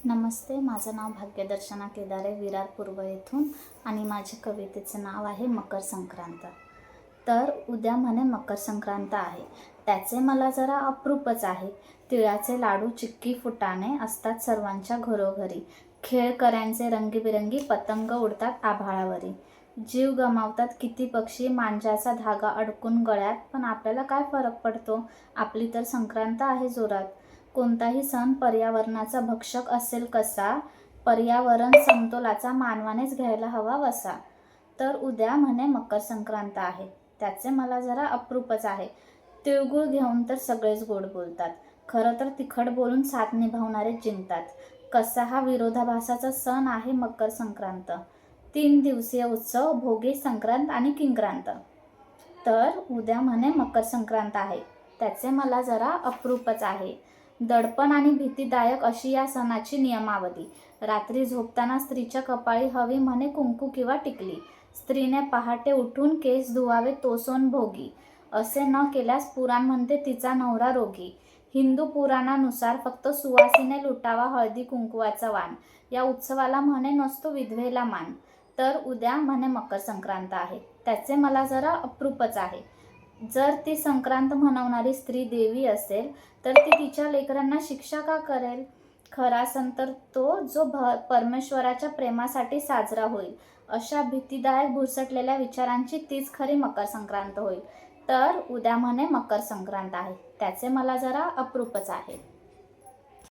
नमस्ते, माझं नाव भाग्यदर्शना केदारे, विरार पूर्व येथून आणि माझे कवितेचे नाव आहे मकर संक्रांत. तर उद्या म्हणे मकर संक्रांत आहे, त्याचे मला जरा अप्रूपच आहे. तिळाचे लाडू, चिक्की, फुटाणे असतात सर्वांच्या घरोघरी. खेळकऱ्यांचे रंगीबिरंगी पतंग उडतात आभाळावरी. जीव गमावतात किती पक्षी, मांजाचा धागा अडकून गळ्यात. पण आपल्याला काय फरक पडतो, आपली तर संक्रांत आहे जोरात. कोणताही सण पर्यावरणाचा भक्षक असेल कसा, पर्यावरण समतोलाचा मानवानेच घ्यायला हवा वसा. तर उद्या म्हणे मकर संक्रांत आहे, त्याचे मला जरा अप्रूपच आहे. तिळगुळ घेऊन तर सगळेच गोड बोलतात, खरं तर तिखट बोलून साथ निभावणारे जिंकतात. कसा हा विरोधाभासाचा सण आहे मकर संक्रांत. 3 दिवसीय उत्सव, भोगी, संक्रांत आणि किंक्रांत. तर उद्या म्हणे मकर संक्रांत आहे, त्याचे मला जरा अप्रूपच आहे. दडपण आणि भीतीदायक अशी या सणाची नियमावली. रात्री झोपताना स्त्रीच्या कपाळी हवी म्हणे कुंकू किंवा टिकली. स्त्रीने पहाटे उठून केस धुवावे तो सोन भोगी. असे न केल्यास पुराण म्हणते तिचा नवरा रोगी. हिंदू पुराणानुसार फक्त सुवासिने लुटावा हळदी कुंकवाचा वाण. या उत्सवाला म्हणे नसतो विधवेला मान. तर उद्या म्हणे मकर संक्रांत आहे, त्याचे मला जरा अप्रूपच आहे. जर ती संक्रांत मनवणारी स्त्री देवी असेल, तर ती तिच्या लेकरांना शिक्षा का करेल? खरा सण तर तो जो परमेश्वराच्या प्रेमासाठी साजरा होईल. अशा भीतीदायक भुरसटलेल्या विचारांची तीच खरी मकर संक्रांत होईल. तर उद्या म्हणे मकर संक्रांत आहे, त्याचे मला जरा अप्रूपच आहे.